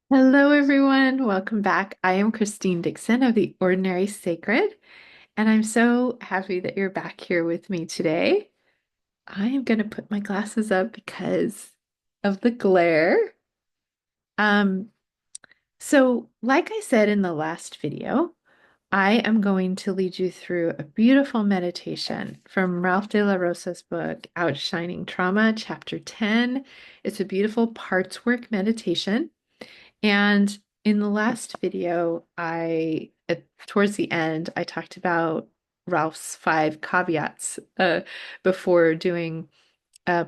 Hello, everyone. Welcome back. I am Christine Dixon of the Ordinary Sacred, and I'm so happy that you're back here with me today. I am going to put my glasses up because of the glare. Um, like I said in the last video, I am going to lead you through a beautiful meditation from Ralph De La Rosa's book, Outshining Trauma, Chapter 10. It's a beautiful parts work meditation. And in the last video, towards the end, I talked about Ralph's five caveats before doing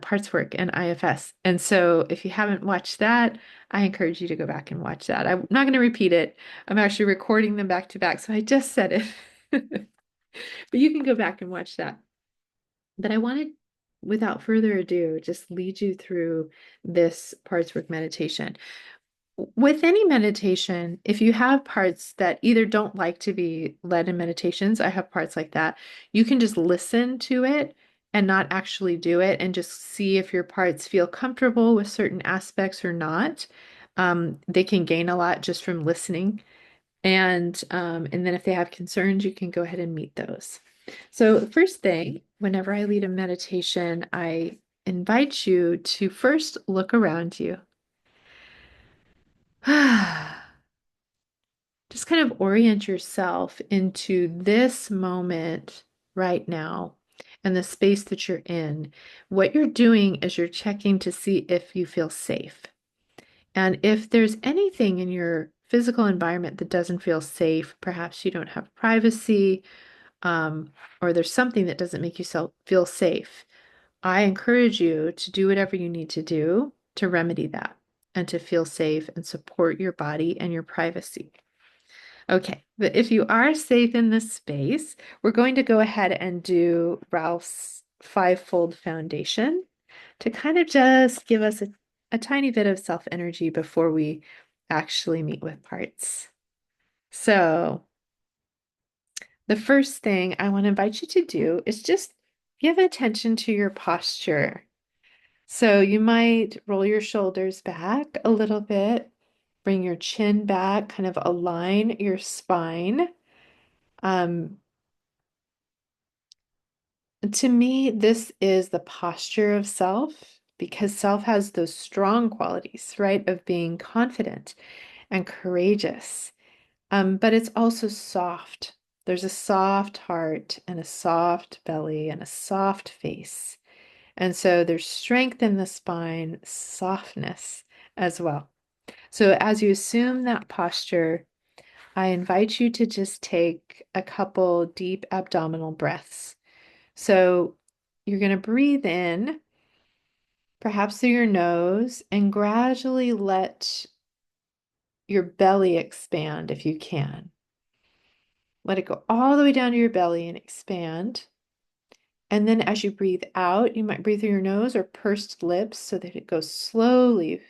parts work and IFS. And so if you haven't watched that, I encourage you to go back and watch that. I'm not going to repeat it. I'm actually recording them back to back, so I just said it. But you can go back and watch that. But I wanted, without further ado, just lead you through this parts work meditation. With any meditation, if you have parts that either don't like to be led in meditations, I have parts like that, you can just listen to it and not actually do it and just see if your parts feel comfortable with certain aspects or not. They can gain a lot just from listening. And then if they have concerns, you can go ahead and meet those. So the first thing, whenever I lead a meditation, I invite you to first look around you. Just kind of orient yourself into this moment right now and the space that you're in. What you're doing is you're checking to see if you feel safe. And if there's anything in your physical environment that doesn't feel safe, perhaps you don't have privacy, or there's something that doesn't make you feel safe, I encourage you to do whatever you need to do to remedy that and to feel safe and support your body and your privacy. Okay, but if you are safe in this space, we're going to go ahead and do Ralph's five-fold foundation to kind of just give us a tiny bit of self-energy before we actually meet with parts. So, the first thing I want to invite you to do is just give attention to your posture. So, you might roll your shoulders back a little bit, bring your chin back, kind of align your spine. Um, To me, this is the posture of self because self has those strong qualities, right, of being confident and courageous. But it's also soft. There's a soft heart and a soft belly and a soft face. And so there's strength in the spine, softness as well. So as you assume that posture, I invite you to just take a couple deep abdominal breaths. So you're going to breathe in, perhaps through your nose, and gradually let your belly expand if you can. Let it go all the way down to your belly and expand. And then as you breathe out, you might breathe through your nose or pursed lips so that it goes slowly.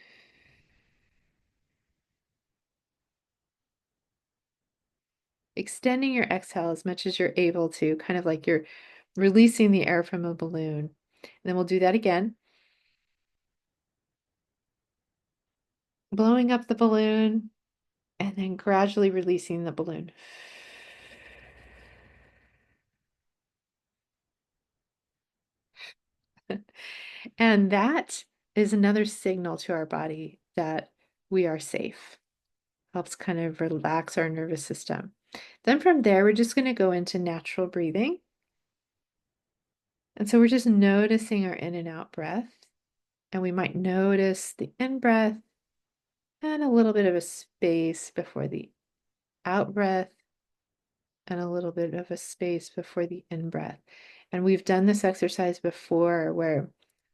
Extending your exhale as much as you're able to, kind of like you're releasing the air from a balloon. And then we'll do that again. Blowing up the balloon and then gradually releasing the balloon. And that is another signal to our body that we are safe. Helps kind of relax our nervous system. Then from there, we're just going to go into natural breathing. And so we're just noticing our in and out breath. And we might notice the in breath and a little bit of a space before the out breath and a little bit of a space before the in breath. And we've done this exercise before where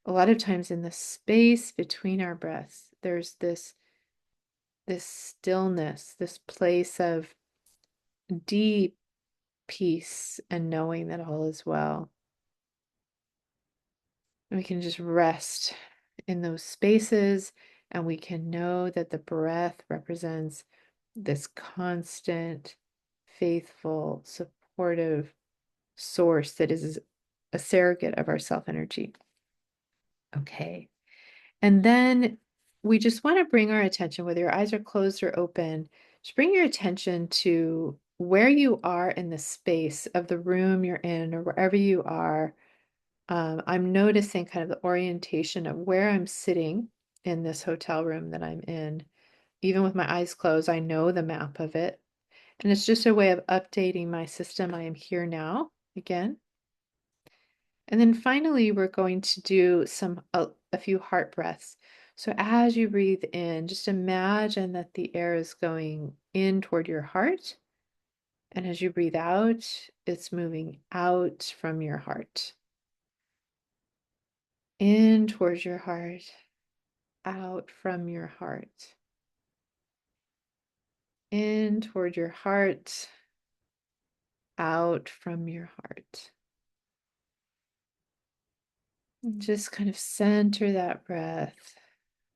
a lot of times in the space between our breaths, there's this stillness, this place of deep peace and knowing that all is well. And we can just rest in those spaces and we can know that the breath represents this constant, faithful, supportive source that is a surrogate of our self energy. Okay. And then we just want to bring our attention, whether your eyes are closed or open, just bring your attention to where you are in the space of the room you're in or wherever you are. I'm noticing kind of the orientation of where I'm sitting in this hotel room that I'm in. Even with my eyes closed, I know the map of it. And it's just a way of updating my system. I am here now again. And then finally, we're going to do a few heart breaths. So as you breathe in, just imagine that the air is going in toward your heart. And as you breathe out, it's moving out from your heart. In towards your heart, out from your heart. In toward your heart, out from your heart. And just kind of center that breath.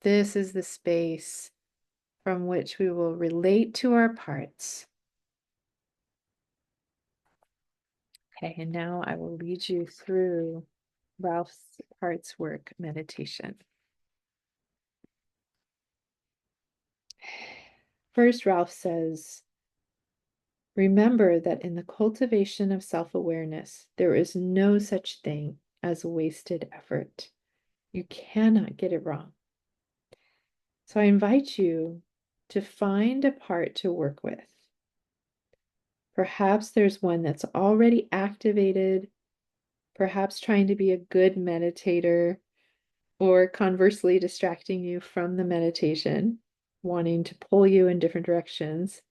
This is the space from which we will relate to our parts. Okay, and now I will lead you through Ralph's Parts Work meditation. First, Ralph says, remember that in the cultivation of self-awareness, there is no such thing as wasted effort. You cannot get it wrong. So I invite you to find a part to work with. Perhaps there's one that's already activated, perhaps trying to be a good meditator, or conversely distracting you from the meditation, wanting to pull you in different directions.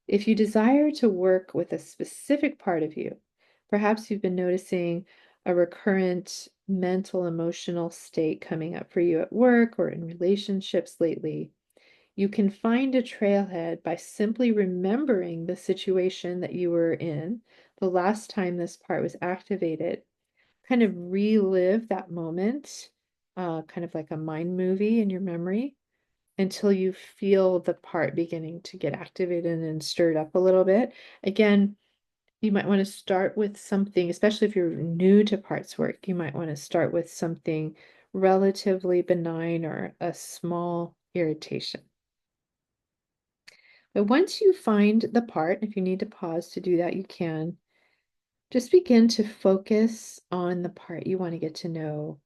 If you desire to work with a specific part of you, perhaps you've been noticing a recurrent mental, emotional state coming up for you at work or in relationships lately. You can find a trailhead by simply remembering the situation that you were in the last time this part was activated. Kind of relive that moment, kind of like a mind movie in your memory, until you feel the part beginning to get activated and stirred up a little bit. Again, you might want to start with something, especially if you're new to parts work, you might want to start with something relatively benign or a small irritation. But once you find the part, if you need to pause to do that, you can. Just begin to focus on the part you want to get to know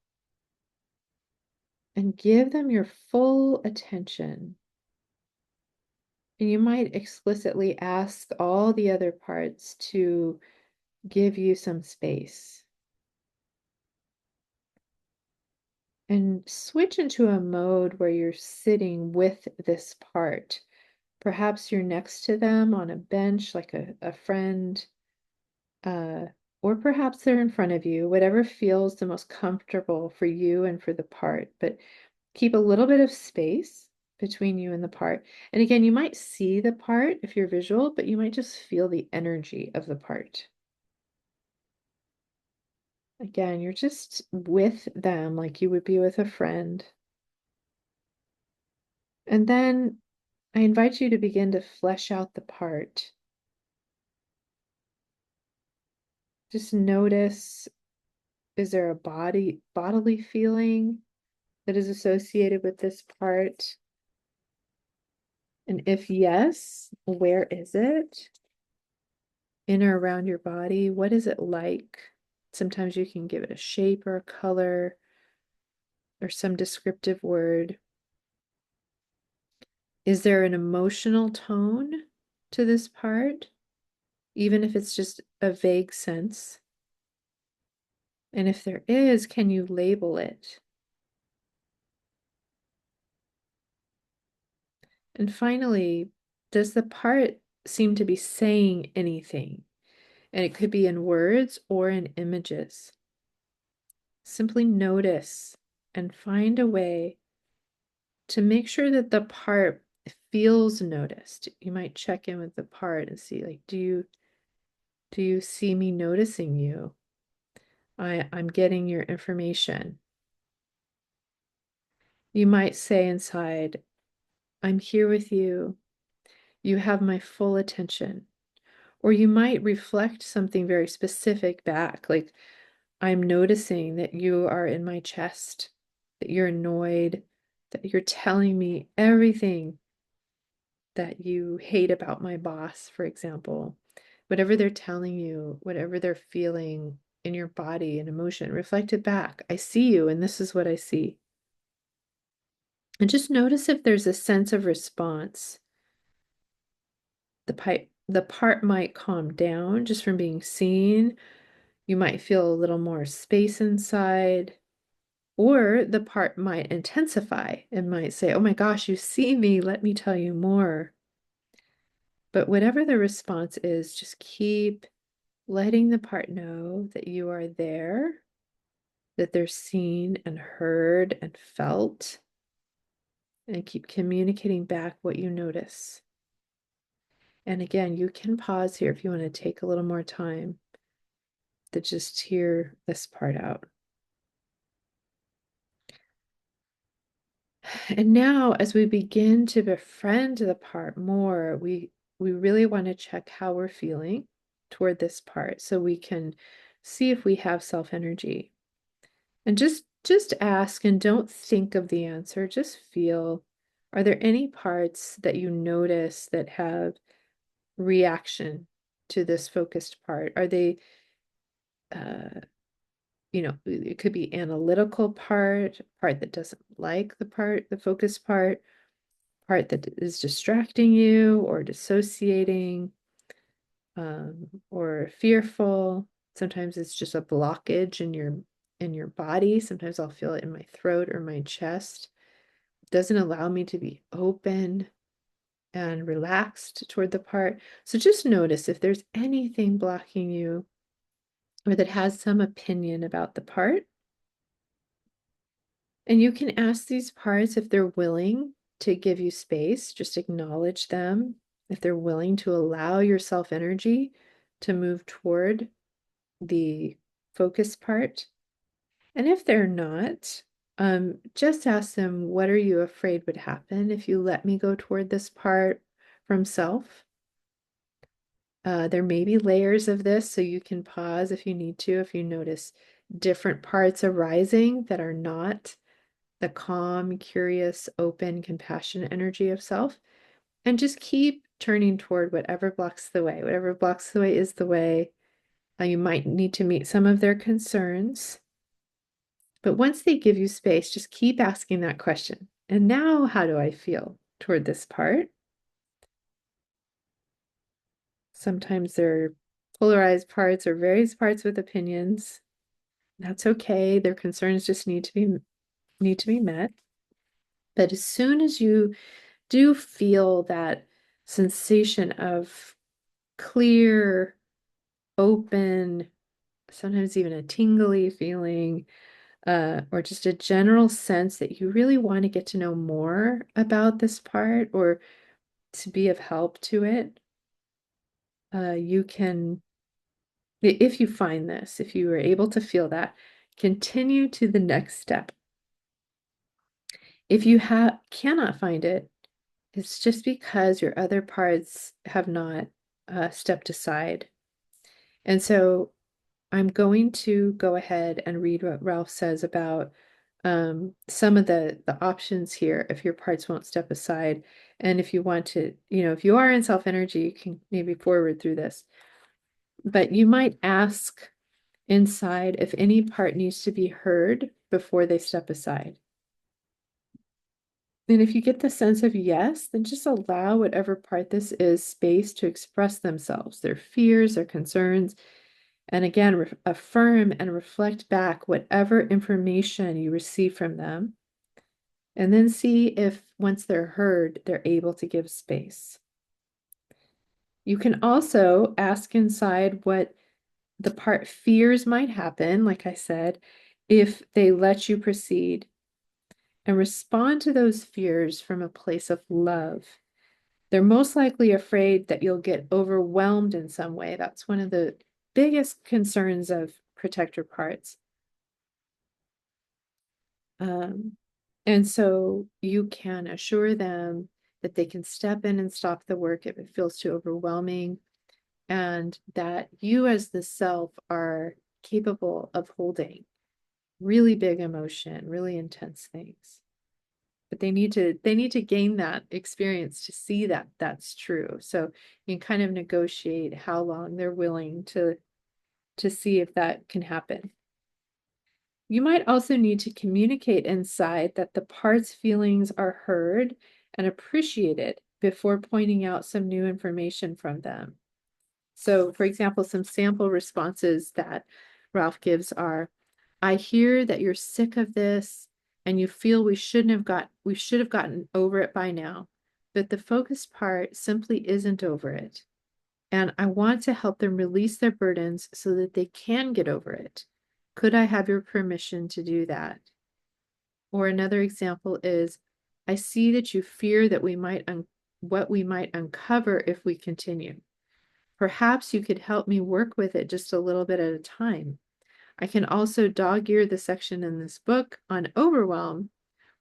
and give them your full attention. And you might explicitly ask all the other parts to give you some space. And switch into a mode where you're sitting with this part. Perhaps you're next to them on a bench, like a friend, uh, or perhaps they're in front of you, whatever feels the most comfortable for you and for the part. But keep a little bit of space between you and the part. And again, you might see the part if you're visual, but you might just feel the energy of the part. Again, you're just with them like you would be with a friend. And then I invite you to begin to flesh out the part. Just notice, is there a bodily feeling that is associated with this part? And if yes, where is it? In or around your body? What is it like? Sometimes you can give it a shape or a color or some descriptive word. Is there an emotional tone to this part, even if it's just a vague sense? And if there is, can you label it? And finally, does the part seem to be saying anything? And it could be in words or in images. Simply notice and find a way to make sure that the part feels noticed. You might check in with the part and see, like, do you see me noticing you? I'm getting your information. You might say inside, I'm here with you. You have my full attention. Or you might reflect something very specific back, like, I'm noticing that you are in my chest, that you're annoyed, that you're telling me everything that you hate about my boss, for example. Whatever they're telling you, whatever they're feeling in your body and emotion, reflect it back. I see you, and this is what I see. And just notice if there's a sense of response. The part might calm down just from being seen. You might feel a little more space inside, or the part might intensify and might say, "Oh my gosh, you see me, let me tell you more." But whatever the response is, just keep letting the part know that you are there, that they're seen and heard and felt, and keep communicating back what you notice. And again, you can pause here if you want to take a little more time to just hear this part out. And now, as we begin to befriend the part more, we really want to check how we're feeling toward this part so we can see if we have self energy. And just ask and don't think of the answer, just feel. Are there any parts that you notice that have reaction to this focused part? Are they uh, it could be analytical part that doesn't like the focused part that is distracting you or dissociating, or fearful. Sometimes it's just a blockage in your body. Sometimes I'll feel it in my throat or my chest. It doesn't allow me to be open and relaxed toward the part. So just notice if there's anything blocking you or that has some opinion about the part. And you can ask these parts if they're willing to give you space, just acknowledge them. If they're willing to allow your self energy to move toward the focus part. And if they're not, just ask them, what are you afraid would happen if you let me go toward this part from self? There may be layers of this, so you can pause if you need to, if you notice different parts arising that are not the calm, curious, open, compassionate energy of self, and just keep turning toward whatever blocks the way. Whatever blocks the way is the way. You might need to meet some of their concerns, but once they give you space, just keep asking that question. And now, how do I feel toward this part? Sometimes they're polarized parts or various parts with opinions. That's okay. Their concerns just need to be met. But as soon as you do feel that sensation of clear, open, sometimes even a tingly feeling, or just a general sense that you really want to get to know more about this part or to be of help to it, you can, if you find this, if you are able to feel that, continue to the next step. If you cannot find it, it's just because your other parts have not stepped aside. And so I'm going to go ahead and read what Ralph says about some of the options here if your parts won't step aside. And if you want to, if you are in self energy, you can maybe forward through this. But you might ask inside if any part needs to be heard before they step aside. And if you get the sense of yes, then just allow whatever part this is space to express themselves, their fears, their concerns. And again, affirm and reflect back whatever information you receive from them. And then see if once they're heard, they're able to give space. You can also ask inside what the part fears might happen, like I said, if they let you proceed, and respond to those fears from a place of love. They're most likely afraid that you'll get overwhelmed in some way. That's one of the biggest concerns of protector parts. And so you can assure them that they can step in and stop the work if it feels too overwhelming, and that you as the self are capable of holding really big emotion, really intense things. but they need to gain that experience to see that that's true. So you can kind of negotiate how long they're willing to see if that can happen. You might also need to communicate inside that the part's feelings are heard and appreciated before pointing out some new information from them. So, for example, some sample responses that Ralph gives are, I hear that you're sick of this and you feel we should have gotten over it by now, but the focused part simply isn't over it. And I want to help them release their burdens so that they can get over it. Could I have your permission to do that? Or another example is, I see that you fear that what we might uncover if we continue. Perhaps you could help me work with it just a little bit at a time. I can also dog ear the section in this book on overwhelm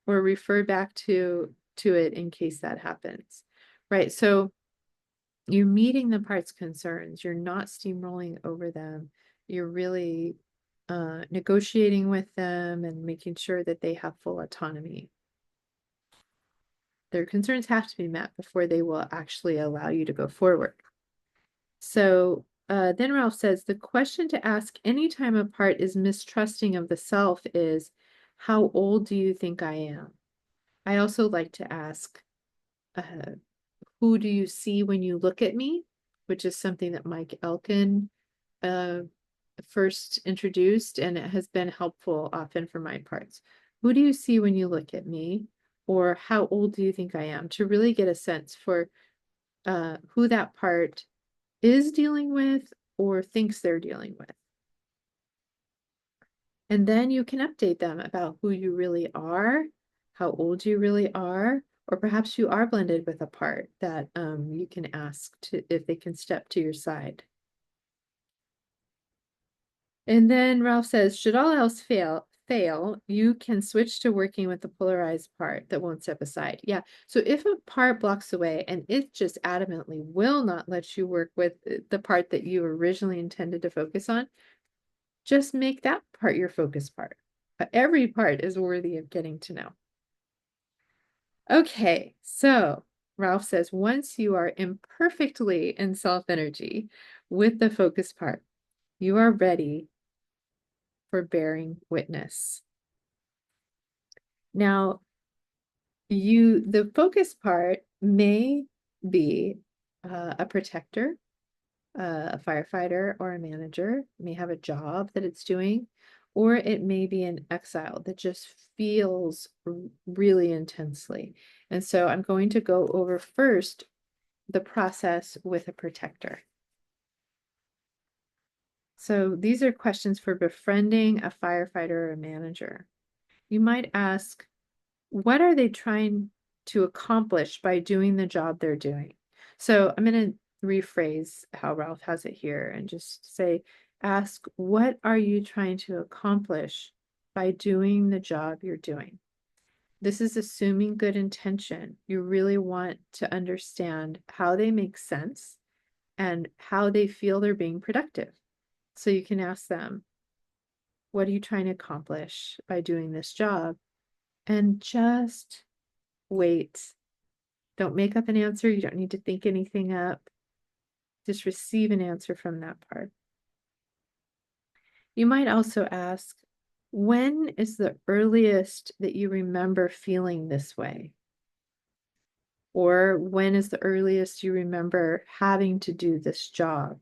or refer back to it in case that happens. Right? So you're meeting the part's concerns. You're not steamrolling over them. You're really negotiating with them and making sure that they have full autonomy. Their concerns have to be met before they will actually allow you to go forward. So then Ralph says, the question to ask anytime a part is mistrusting of the self is, how old do you think I am? I also like to ask, who do you see when you look at me? Which is something that Mike Elkin first introduced, and it has been helpful often for my parts. Who do you see when you look at me? Or how old do you think I am? To really get a sense for who that part is dealing with or thinks they're dealing with. And then you can update them about who you really are, how old you really are, or perhaps you are blended with a part that you can ask to if they can step to your side. And then Ralph says, should all else fail, you can switch to working with the polarized part that won't step aside. Yeah. So if a part blocks away and it just adamantly will not let you work with the part that you originally intended to focus on, just make that part your focus part. Every part is worthy of getting to know. Okay, so Ralph says, once you are imperfectly in self energy with the focus part, you are ready for bearing witness. Now, the focus part may be a protector, a firefighter, or a manager, may have a job that it's doing, or it may be an exile that just feels really intensely. And so I'm going to go over first the process with a protector. So these are questions for befriending a firefighter or a manager. You might ask, what are they trying to accomplish by doing the job they're doing? So I'm going to rephrase how Ralph has it here and just say, ask, what are you trying to accomplish by doing the job you're doing? This is assuming good intention. You really want to understand how they make sense and how they feel they're being productive. So you can ask them, what are you trying to accomplish by doing this job? And just wait. Don't make up an answer. You don't need to think anything up. Just receive an answer from that part. You might also ask, when is the earliest that you remember feeling this way? Or when is the earliest you remember having to do this job?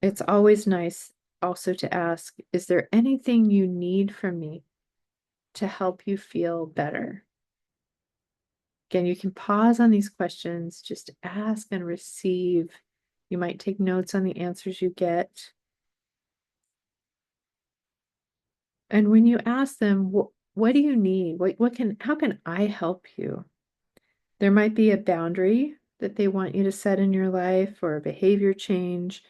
It's always nice also to ask, is there anything you need from me to help you feel better? Again, you can pause on these questions, just ask and receive. You might take notes on the answers you get. And when you ask them, what do you need? How can I help you? There might be a boundary that they want you to set in your life or a behavior change.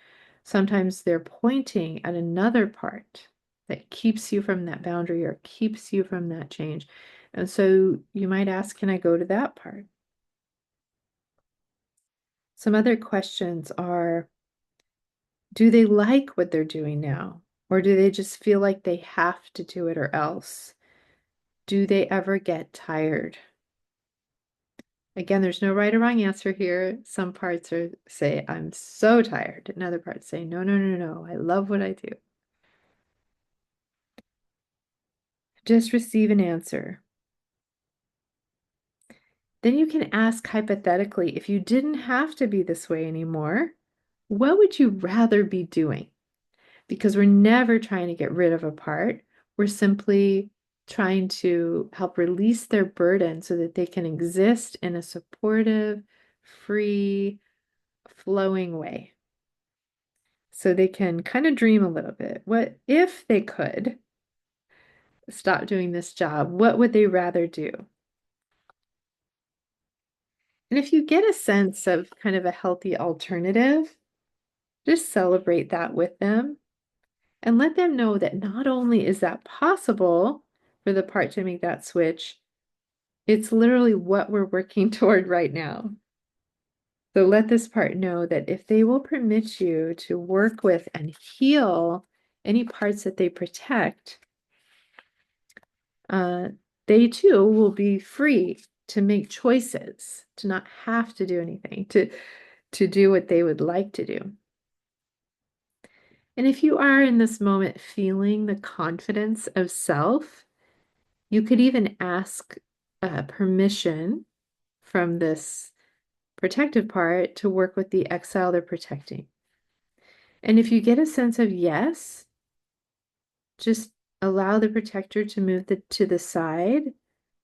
Sometimes they're pointing at another part that keeps you from that boundary or keeps you from that change. And so you might ask, can I go to that part? Some other questions are, do they like what they're doing now? Or do they just feel like they have to do it or else? Do they ever get tired? Again, there's no right or wrong answer here. Some parts are say, I'm so tired. And other parts say, no, no, no, no, I love what I do. Just receive an answer. Then you can ask hypothetically, if you didn't have to be this way anymore, what would you rather be doing? Because we're never trying to get rid of a part. We're simply trying to help release their burden so that they can exist in a supportive, free, flowing way. So they can kind of dream a little bit. What if they could stop doing this job? What would they rather do? And if you get a sense of kind of a healthy alternative, just celebrate that with them and let them know that not only is that possible for the part to make that switch, it's literally what we're working toward right now. So let this part know that if they will permit you to work with and heal any parts that they protect, uh, they too will be free to make choices, to not have to do anything, to do what they would like to do. And if you are in this moment feeling the confidence of self, you could even ask permission from this protective part to work with the exile they're protecting. And if you get a sense of yes, just allow the protector to move to the side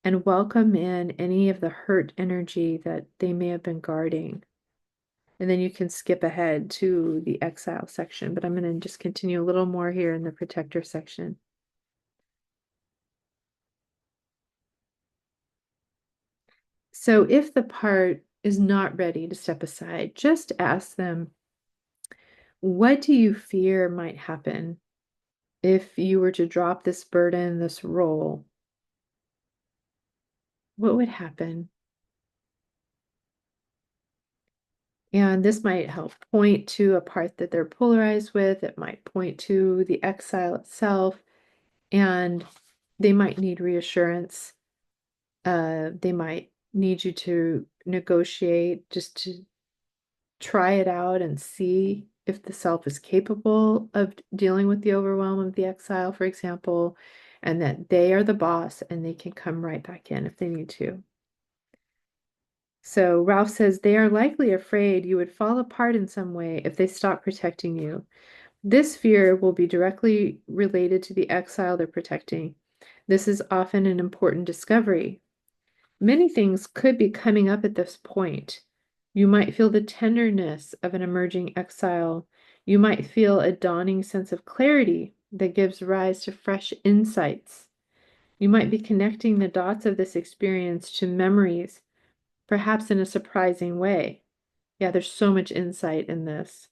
and welcome in any of the hurt energy that they may have been guarding. And then you can skip ahead to the exile section, but I'm going to just continue a little more here in the protector section. So if the part is not ready to step aside, just ask them, what do you fear might happen if you were to drop this burden, this role? What would happen? And this might help point to a part that they're polarized with. It might point to the exile itself, and they might need reassurance. They might need you to negotiate just to try it out and see if the self is capable of dealing with the overwhelm of the exile, for example, and that they are the boss and they can come right back in if they need to. So Ralph says they are likely afraid you would fall apart in some way if they stop protecting you. This fear will be directly related to the exile they're protecting. This is often an important discovery. Many things could be coming up at this point. You might feel the tenderness of an emerging exile. You might feel a dawning sense of clarity that gives rise to fresh insights. You might be connecting the dots of this experience to memories, perhaps in a surprising way. Yeah, there's so much insight in this.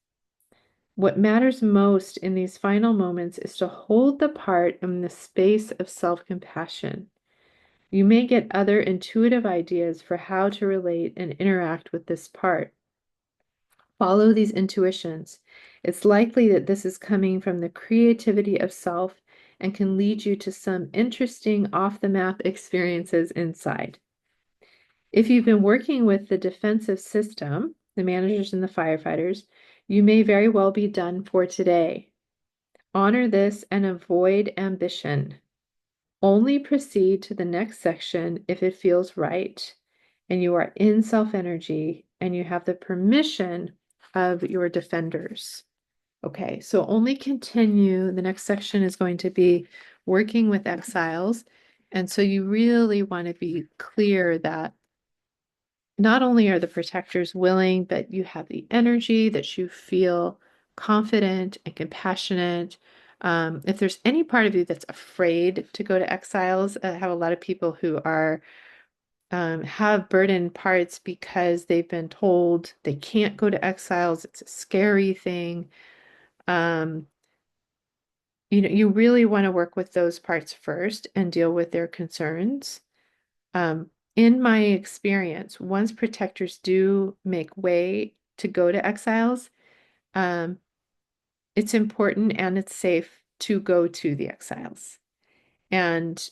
What matters most in these final moments is to hold the part in the space of self-compassion. You may get other intuitive ideas for how to relate and interact with this part. Follow these intuitions. It's likely that this is coming from the creativity of self and can lead you to some interesting off-the-map experiences inside. If you've been working with the defensive system, the managers and the firefighters, you may very well be done for today. Honor this and avoid ambition. Only proceed to the next section if it feels right and you are in self-energy and you have the permission of your defenders. Okay, so only continue. The next section is going to be working with exiles. And so you really want to be clear that not only are the protectors willing, but you have the energy that you feel confident and compassionate. If there's any part of you that's afraid to go to exiles, I have a lot of people who are have burden parts because they've been told they can't go to exiles. It's a scary thing. Um, you really want to work with those parts first and deal with their concerns. In my experience, once protectors do make way to go to exiles, um, it's important and it's safe to go to the exiles. And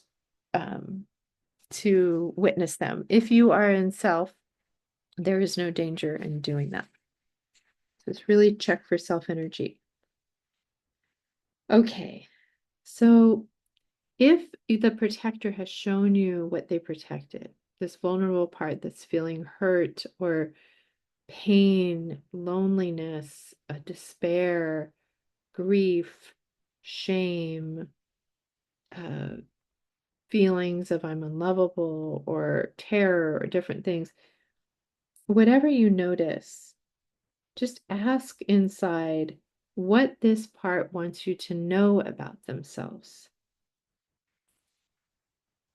to witness them. If you are in self, there is no danger in doing that. So it's really check for self energy. Okay, so if the protector has shown you what they protected, this vulnerable part that's feeling hurt or pain, loneliness, despair, grief, shame, uh, feelings of I'm unlovable or terror or different things, whatever you notice, just ask inside what this part wants you to know about themselves.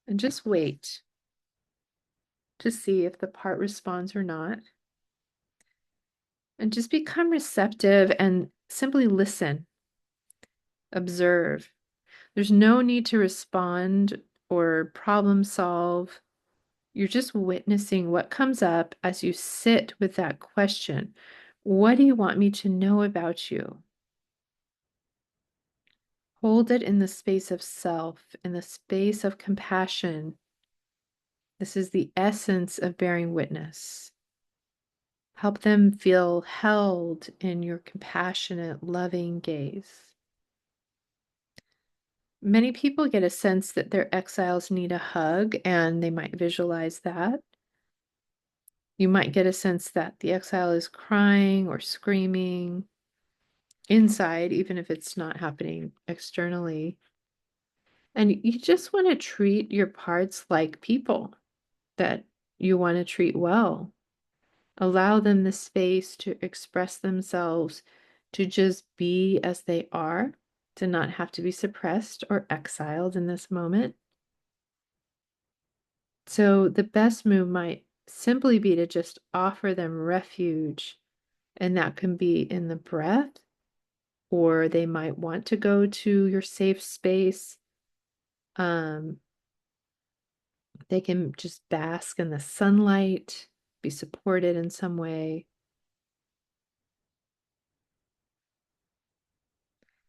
And just wait to see if the part responds or not. And just become receptive and simply listen, observe. There's no need to respond or problem solve. You're just witnessing what comes up as you sit with that question. What do you want me to know about you? Hold it in the space of self, in the space of compassion. This is the essence of bearing witness. Help them feel held in your compassionate, loving gaze. Many people get a sense that their exiles need a hug, and they might visualize that. You might get a sense that the exile is crying or screaming inside, even if it's not happening externally. And you just want to treat your parts like people that you want to treat well. Allow them the space to express themselves, to just be as they are, to not have to be suppressed or exiled in this moment. So the best move might simply be to just offer them refuge, and that can be in the breath, or they might want to go to your safe space. Um, they can just bask in the sunlight, be supported in some way.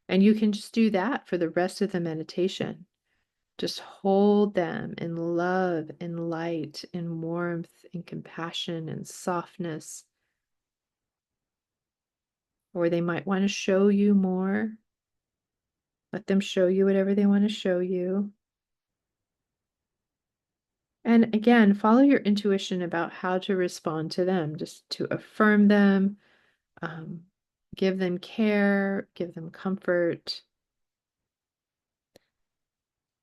And you can just do that for the rest of the meditation. Just hold them in love, in light, in warmth, in compassion, and softness. Or they might want to show you more. Let them show you whatever they want to show you. And again, follow your intuition about how to respond to them, just to affirm them, um, give them care, give them comfort.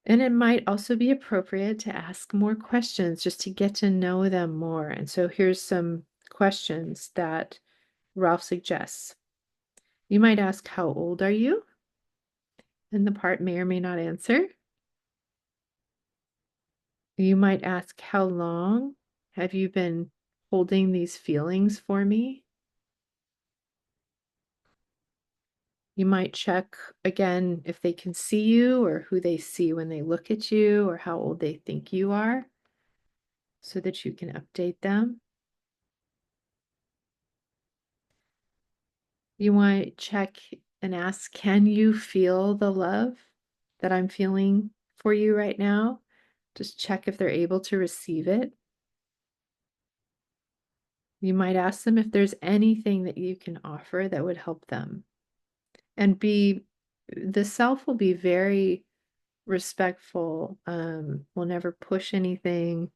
And it might also be appropriate to ask more questions just to get to know them more. And so here's some questions that Ralph suggests. You might ask, how old are you? And the part may or may not answer. You might ask, how long have you been holding these feelings for me? You might check again if they can see you or who they see when they look at you or how old they think you are so that you can update them. You might check and ask, can you feel the love that I'm feeling for you right now? Just check if they're able to receive it. You might ask them if there's anything that you can offer that would help them. And the self will be very respectful, will never push anything,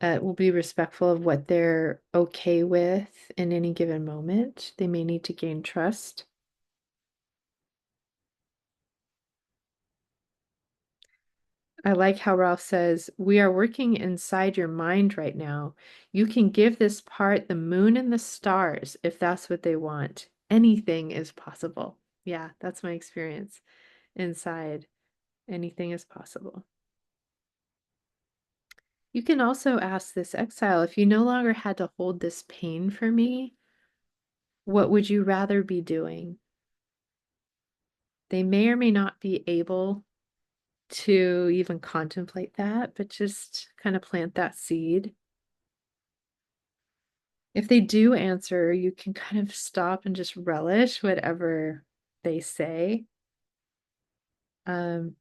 will be respectful of what they're okay with in any given moment. They may need to gain trust. I like how Ralph says, we are working inside your mind right now. You can give this part the moon and the stars if that's what they want. Anything is possible. Yeah, that's my experience inside. Anything is possible. You can also ask this exile, if you no longer had to hold this pain for me, what would you rather be doing? They may or may not be able to even contemplate that, but just kind of plant that seed. If they do answer, you can kind of stop and just relish whatever they say. And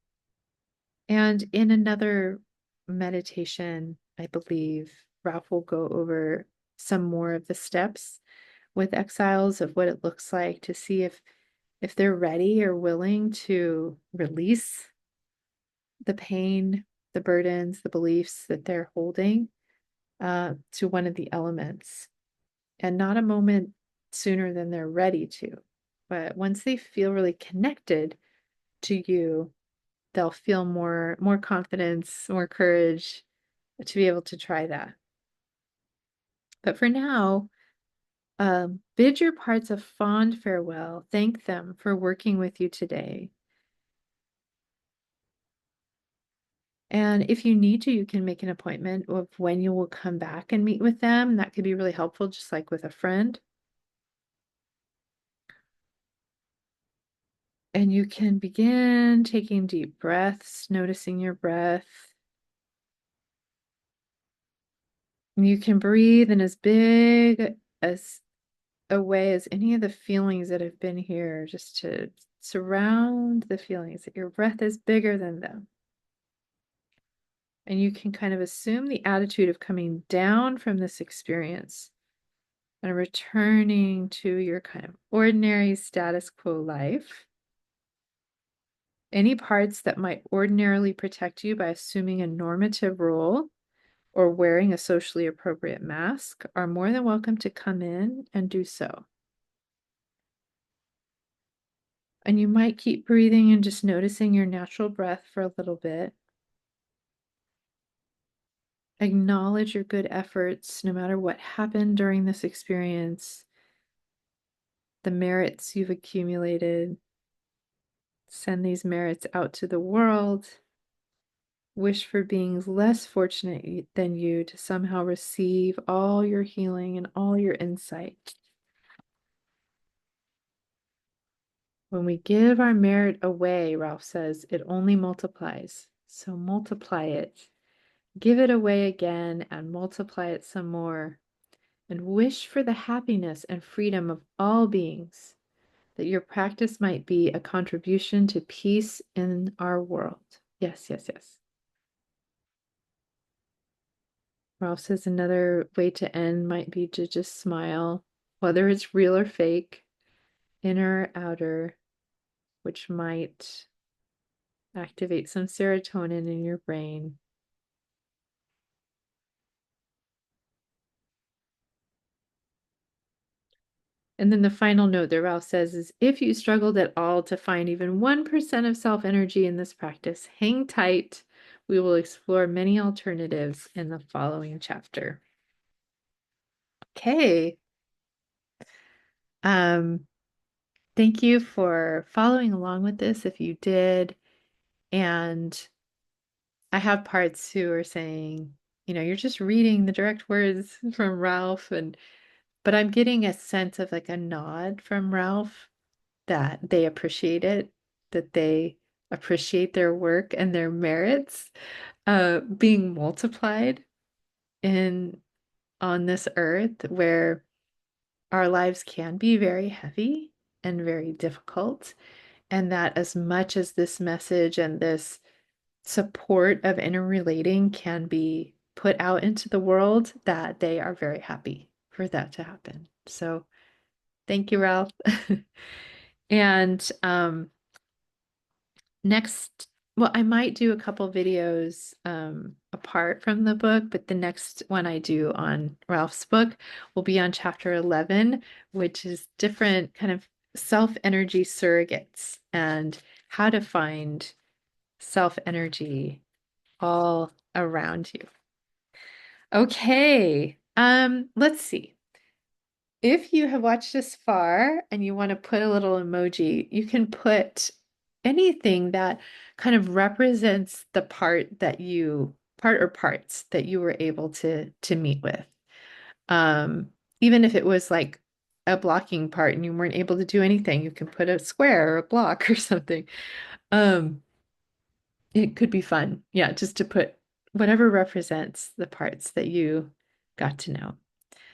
in another meditation, I believe Ralph will go over some more of the steps with exiles of what it looks like to see if they're ready or willing to release the pain, the burdens, the beliefs that they're holding to one of the elements, and not a moment sooner than they're ready to. But once they feel really connected to you, they'll feel more confidence, more courage to be able to try that. But for now, bid your parts a fond farewell. Thank them for working with you today. And if you need to, you can make an appointment of when you will come back and meet with them. That could be really helpful, just like with a friend. And you can begin taking deep breaths, noticing your breath. You can breathe in as big as a way as any of the feelings that have been here, just to surround the feelings that your breath is bigger than them. And you can kind of assume the attitude of coming down from this experience and returning to your kind of ordinary status quo life. Any parts that might ordinarily protect you by assuming a normative role or wearing a socially appropriate mask are more than welcome to come in and do so. And you might keep breathing and just noticing your natural breath for a little bit. Acknowledge your good efforts, no matter what happened during this experience, the merits you've accumulated. Send these merits out to the world. Wish for beings less fortunate than you to somehow receive all your healing and all your insight. When we give our merit away, Ralph says, it only multiplies. So multiply it. Give it away again and multiply it some more. And wish for the happiness and freedom of all beings, that your practice might be a contribution to peace in our world. Yes, yes, yes. Ralph says another way to end might be to just smile, whether it's real or fake, inner or outer, which might activate some serotonin in your brain. And then the final note that Ralph says is if you struggled at all to find even 1% of self energy in this practice, hang tight. We will explore many alternatives in the following chapter. Okay. Um, Thank you for following along with this if you did. And I have parts who are saying, you're just reading the direct words from Ralph, but I'm getting a sense of like a nod from Ralph that they appreciate it, that they appreciate their work and their merits being multiplied in on this earth where our lives can be very heavy and very difficult, and that as much as this message and this support of interrelating can be put out into the world, that they are very happy for that to happen. So thank you, Ralph. And next, well, I might do a couple videos apart from the book, but the next one I do on Ralph's book will be on chapter 11, which is different kind of self-energy surrogates and how to find self-energy all around you. Okay, let's see. If you have watched this far and you want to put a little emoji, you can put anything that kind of represents the part or parts that you were able to meet with. Even if it was like a blocking part and you weren't able to do anything, you can put a square or a block or something. Um, it could be fun. Yeah, just to put whatever represents the parts that you got to know.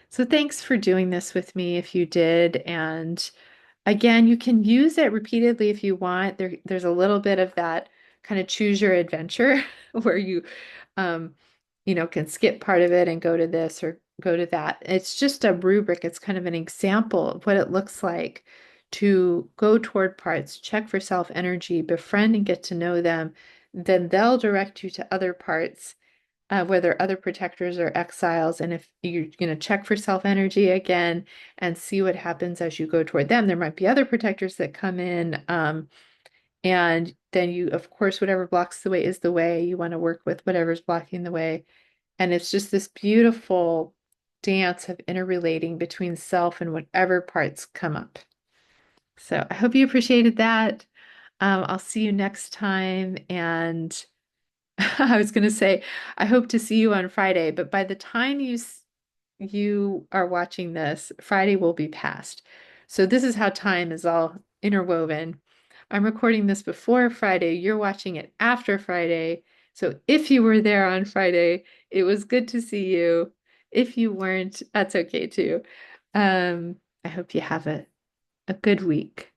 So thanks for doing this with me if you did. And again, you can use it repeatedly if you want. There's a little bit of that kind of choose your adventure where you um, can skip part of it and go to this or go to that. It's just a rubric. It's kind of an example of what it looks like to go toward parts, check for self energy, befriend and get to know them. Then they'll direct you to other parts, whether other protectors or exiles. And if you're going to check for self energy again and see what happens as you go toward them, there might be other protectors that come in. And then you, of course, whatever blocks the way is the way. You want to work with whatever's blocking the way. And it's just this beautiful dance of interrelating between self and whatever parts come up. So I hope you appreciated that. I'll see you next time. And I was going to say, I hope to see you on Friday, but by the time you are watching this, Friday will be past. So this is how time is all interwoven. I'm recording this before Friday. You're watching it after Friday. So if you were there on Friday, it was good to see you. If you weren't, that's okay too. I hope you have a good week.